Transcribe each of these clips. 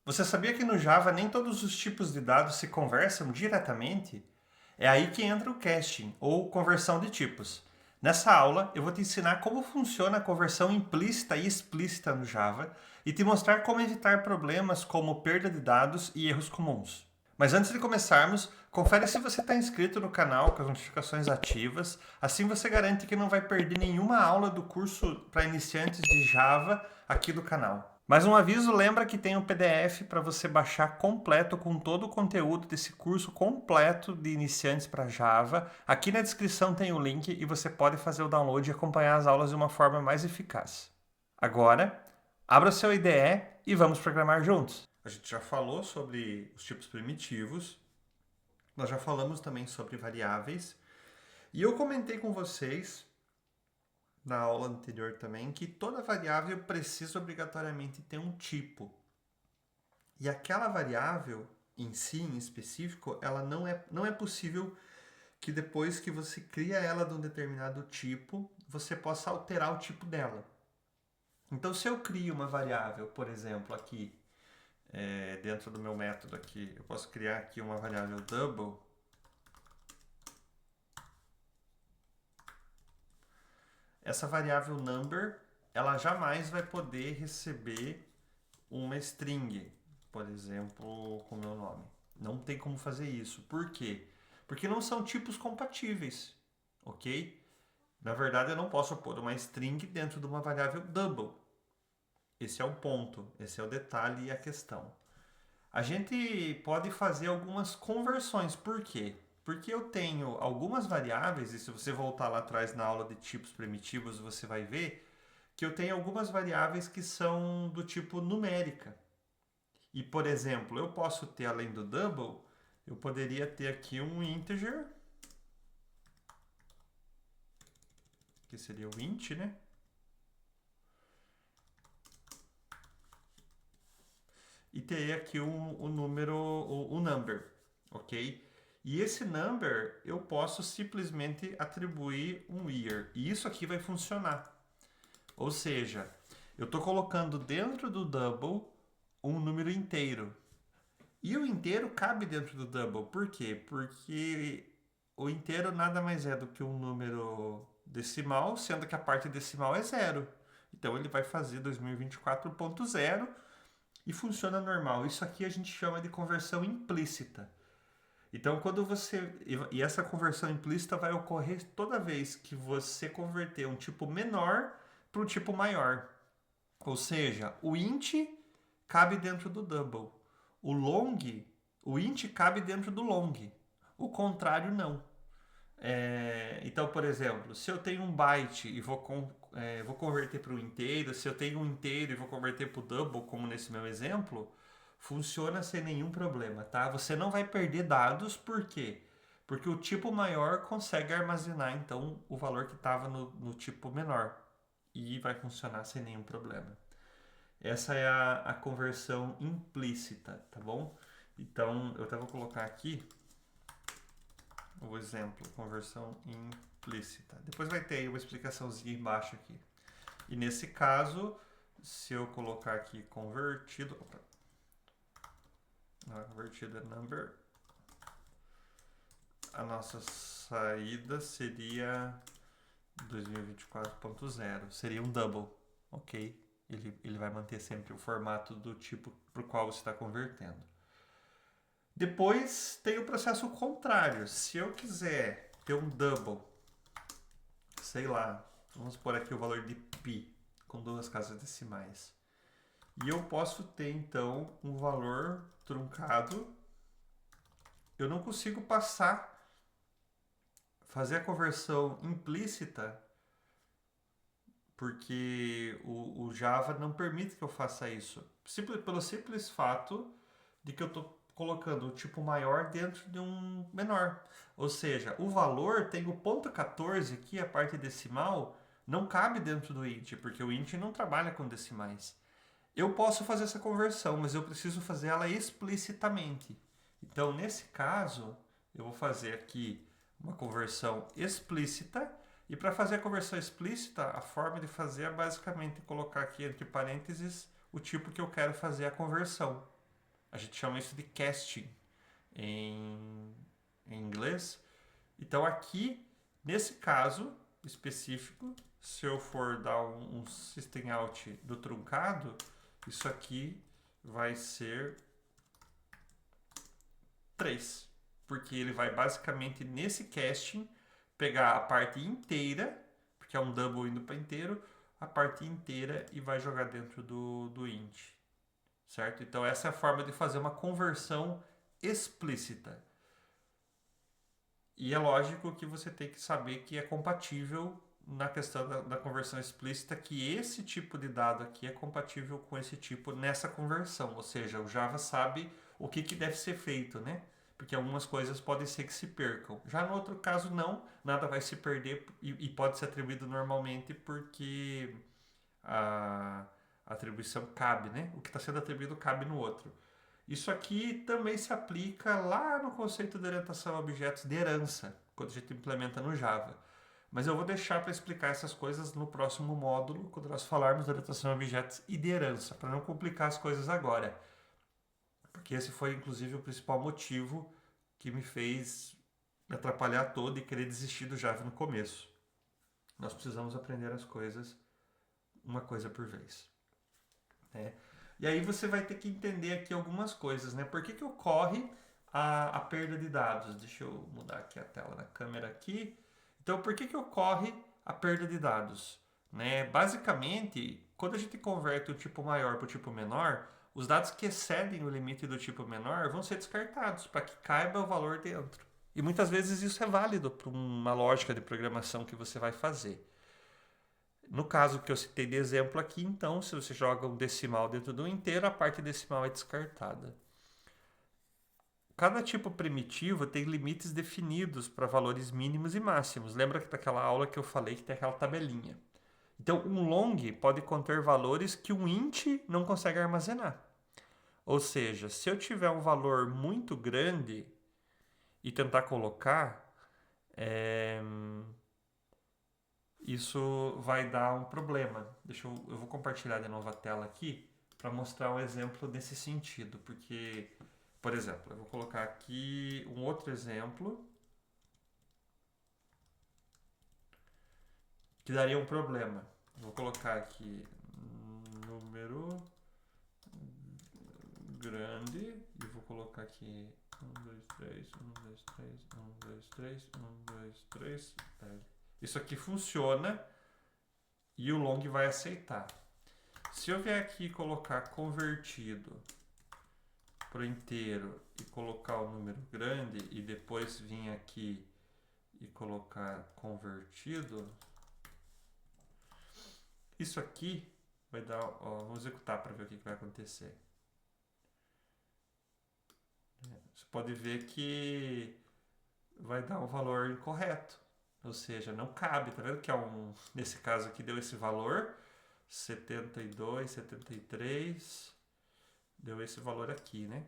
Você sabia que no Java nem todos os tipos de dados se conversam diretamente? É aí que entra o casting, ou conversão de tipos. Nessa aula, eu vou te ensinar como funciona a conversão implícita e explícita no Java e te mostrar como evitar problemas como perda de dados e erros comuns. Mas antes de começarmos, confere se você está inscrito no canal com as notificações ativas, assim você garante que não vai perder nenhuma aula do curso para iniciantes de Java aqui do canal. Mais um aviso, lembra que tem o PDF para você baixar completo com todo o conteúdo desse curso completo de iniciantes para Java. Aqui na descrição tem o link e você pode fazer o download e acompanhar as aulas de uma forma mais eficaz. Agora, abra seu IDE e vamos programar juntos. A gente já falou sobre os tipos primitivos, nós já falamos também sobre variáveis, e eu comentei com vocês na aula anterior também que toda variável precisa obrigatoriamente ter um tipo. E aquela variável em si, em específico, ela não é possível que depois que você cria ela de um determinado tipo, você possa alterar o tipo dela. Então, se eu crio uma variável, por exemplo, aqui, dentro do meu método aqui, eu posso criar aqui uma variável double. Essa variável number, ela jamais vai poder receber uma string, por exemplo, com o meu nome. Não tem como fazer isso. Por quê? Porque não são tipos compatíveis, ok? Na verdade, eu não posso pôr uma string dentro de uma variável double. Esse é o ponto, esse é o detalhe e a questão. A gente pode fazer algumas conversões. Por quê? Porque eu tenho algumas variáveis, e se você voltar lá atrás na aula de tipos primitivos, você vai ver que eu tenho algumas variáveis que são do tipo numérica. E, por exemplo, eu posso ter, além do double, eu poderia ter aqui um integer, que seria o int, né? E ter aqui o número, o number, ok? E esse number eu posso simplesmente atribuir um year. E isso aqui vai funcionar. Ou seja, eu estou colocando dentro do double um número inteiro. E o inteiro cabe dentro do double. Por quê? Porque o inteiro nada mais é do que um número decimal, sendo que a parte decimal é zero. Então ele vai fazer 2024.0 e funciona normal. Isso aqui a gente chama de conversão implícita. Então, quando você. E essa conversão implícita vai ocorrer toda vez que você converter um tipo menor para um tipo maior. Ou seja, o int cabe dentro do double. O long, o int cabe dentro do long. O contrário, não. Então, por exemplo, se eu tenho um byte e vou converter para o inteiro, se eu tenho um inteiro e vou converter para o double, como nesse meu exemplo, funciona sem nenhum problema, tá? Você não vai perder dados, por quê? Porque o tipo maior consegue armazenar, então, o valor que estava no tipo menor. E vai funcionar sem nenhum problema. Essa é a conversão implícita, tá bom? Então, eu até vou colocar aqui o exemplo, conversão implícita. Depois vai ter aí uma explicaçãozinha embaixo aqui. E nesse caso, se eu colocar aqui convertido, não é convertido, é number, a nossa saída seria 2024.0, seria um double, ok? Ele vai manter sempre o formato do tipo para o qual você está convertendo. Depois tem o processo contrário. Se eu quiser ter um double, sei lá, vamos pôr aqui o valor de π com duas casas decimais. E eu posso ter então um valor truncado. Eu não consigo fazer a conversão implícita, porque o Java não permite que eu faça isso. Pelo simples fato de que eu estou colocando o tipo maior dentro de um menor. Ou seja, o valor tem o ponto 14 aqui, a parte decimal, não cabe dentro do int, porque o int não trabalha com decimais. Eu posso fazer essa conversão, mas eu preciso fazer ela explicitamente. Então, nesse caso, eu vou fazer aqui uma conversão explícita. E para fazer a conversão explícita, a forma de fazer é basicamente colocar aqui entre parênteses o tipo que eu quero fazer a conversão. A gente chama isso de casting em inglês. Então aqui, nesse caso específico, se eu for dar um system out do truncado, isso aqui vai ser 3. Porque ele vai basicamente nesse casting pegar a parte inteira, porque é um double indo para inteiro, a parte inteira e vai jogar dentro do int. Certo? Então essa é a forma de fazer uma conversão explícita. E é lógico que você tem que saber que é compatível na questão da conversão explícita, que esse tipo de dado aqui é compatível com esse tipo nessa conversão. Ou seja, o Java sabe o que deve ser feito, né? Porque algumas coisas podem ser que se percam. Já no outro caso, não, nada vai se perder e pode ser atribuído normalmente porque a atribuição cabe, né? O que está sendo atribuído cabe no outro. Isso aqui também se aplica lá no conceito de orientação a objetos de herança, quando a gente implementa no Java. Mas eu vou deixar para explicar essas coisas no próximo módulo, quando nós falarmos de orientação a objetos e de herança, para não complicar as coisas agora. Porque esse foi, inclusive, o principal motivo que me fez me atrapalhar todo e querer desistir do Java no começo. Nós precisamos aprender as coisas uma coisa por vez. Né? E aí você vai ter que entender aqui algumas coisas, né? Por que ocorre a perda de dados? Deixa eu mudar aqui a tela da câmera aqui. Então, por que ocorre a perda de dados? Né? Basicamente, quando a gente converte o tipo maior para o tipo menor, os dados que excedem o limite do tipo menor vão ser descartados para que caiba o valor dentro. E muitas vezes isso é válido para uma lógica de programação que você vai fazer. No caso que eu citei de exemplo aqui, então, se você joga um decimal dentro do inteiro, a parte decimal é descartada. Cada tipo primitivo tem limites definidos para valores mínimos e máximos. Lembra daquela aula que eu falei que tem aquela tabelinha? Então, um long pode conter valores que um int não consegue armazenar. Ou seja, se eu tiver um valor muito grande e tentar colocar, isso vai dar um problema. Eu vou compartilhar de novo a tela aqui para mostrar um exemplo nesse sentido. Porque, por exemplo, eu vou colocar aqui um outro exemplo que daria um problema. Vou colocar aqui número grande e vou colocar aqui 1, 2, 3, 1, 2, 3, 1, 2, 3, 1, 2, 3. Isso aqui funciona e o long vai aceitar. Se eu vier aqui colocar convertido para o inteiro e colocar o número grande e depois vir aqui e colocar convertido, isso aqui vai dar, ó, vamos executar para ver o que vai acontecer. Você pode ver que vai dar um valor incorreto, ou seja, não cabe, tá vendo que é nesse caso aqui deu esse valor, 72, 73, deu esse valor aqui, né?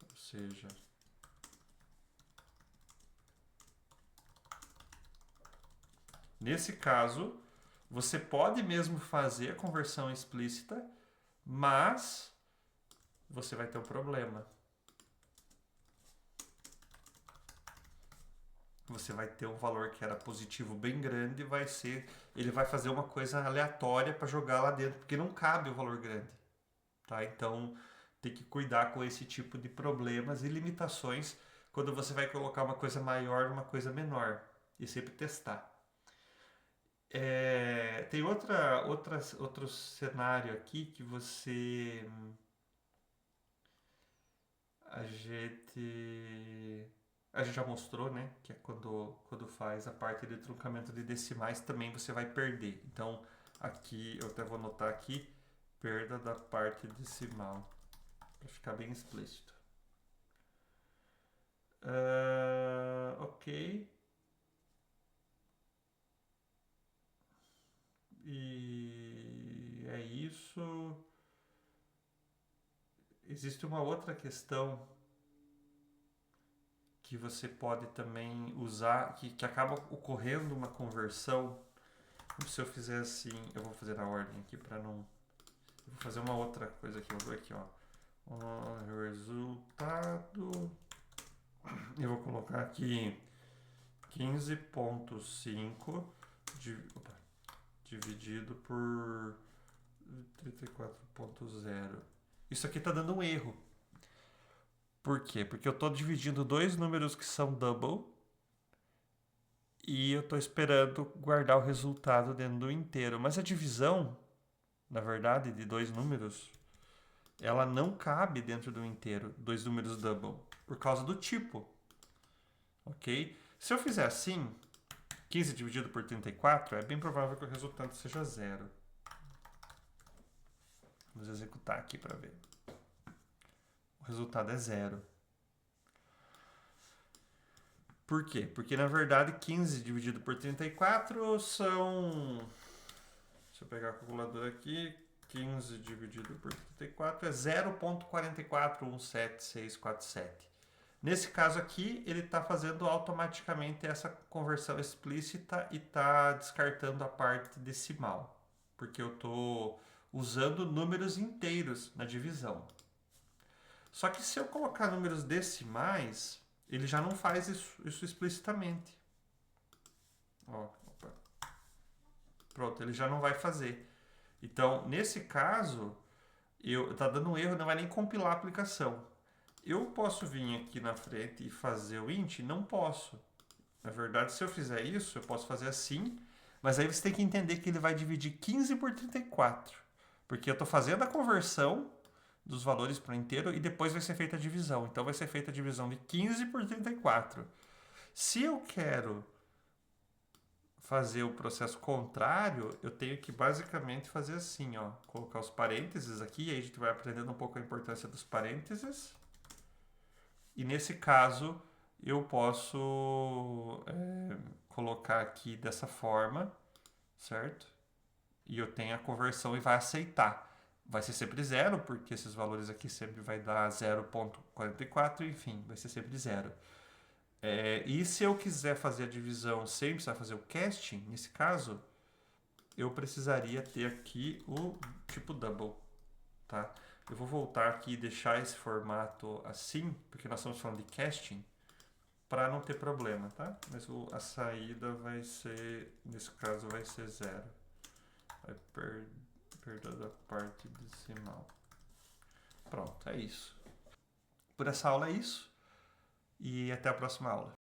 Ou seja, nesse caso, você pode mesmo fazer a conversão explícita, mas você vai ter um problema. Você vai ter um valor que era positivo bem grande, ele vai fazer uma coisa aleatória para jogar lá dentro, porque não cabe o valor grande. Tá? Então, tem que cuidar com esse tipo de problemas e limitações quando você vai colocar uma coisa maior numa coisa menor. E sempre testar. Tem outro cenário aqui que a gente já mostrou, né? Que é quando faz a parte de truncamento de decimais, também você vai perder. Então, aqui, eu até vou anotar aqui, perda da parte decimal, para ficar bem explícito. Ok. E é isso. Existe uma outra questão que você pode também usar, que acaba ocorrendo uma conversão. Se eu fizer assim, eu vou fazer na ordem aqui para não... Eu vou fazer uma outra coisa aqui, eu vou aqui, ó. Result colocar aqui 15,5 dividido por 34,0. Isso aqui está dando um erro. Por quê? Porque eu estou dividindo dois números que são double e eu estou esperando guardar o resultado dentro do inteiro. Mas a divisão, na verdade, de dois números, ela não cabe dentro do inteiro, dois números double, por causa do tipo. Ok? Se eu fizer assim, 15 dividido por 34, é bem provável que o resultado seja zero. Vamos executar aqui para ver. O resultado é zero. Por quê? Porque, na verdade, 15 dividido por 34 são... Deixa eu pegar a calculadora aqui. 15 dividido por 34 é 0,4417647. Nesse caso aqui, ele está fazendo automaticamente essa conversão explícita e está descartando a parte decimal, porque eu estou usando números inteiros na divisão. Só que se eu colocar números decimais, ele já não faz isso explicitamente. Ó, opa. Pronto, ele já não vai fazer. Então, nesse caso, tá dando um erro, não vai nem compilar a aplicação. Eu posso vir aqui na frente e fazer o int? Não posso. Na verdade, se eu fizer isso, eu posso fazer assim, mas aí você tem que entender que ele vai dividir 15 por 34. Porque eu estou fazendo a conversão dos valores para o inteiro e depois vai ser feita a divisão. Então vai ser feita a divisão de 15 por 34. Se eu quero fazer o processo contrário, eu tenho que basicamente fazer assim, ó, colocar os parênteses aqui, aí a gente vai aprendendo um pouco a importância dos parênteses. E nesse caso, eu posso colocar aqui dessa forma, certo? E eu tenho a conversão e vai aceitar. Vai ser sempre zero, porque esses valores aqui sempre vai dar 0,44, enfim, vai ser sempre zero. E se eu quiser fazer a divisão sem precisar fazer o casting, nesse caso, eu precisaria ter aqui o tipo double, tá? Eu vou voltar aqui e deixar esse formato assim, porque nós estamos falando de casting, para não ter problema, tá? Mas a saída vai ser, nesse caso, vai ser zero. Vai perder a parte decimal. Pronto, é isso. Por essa aula é isso. E até a próxima aula.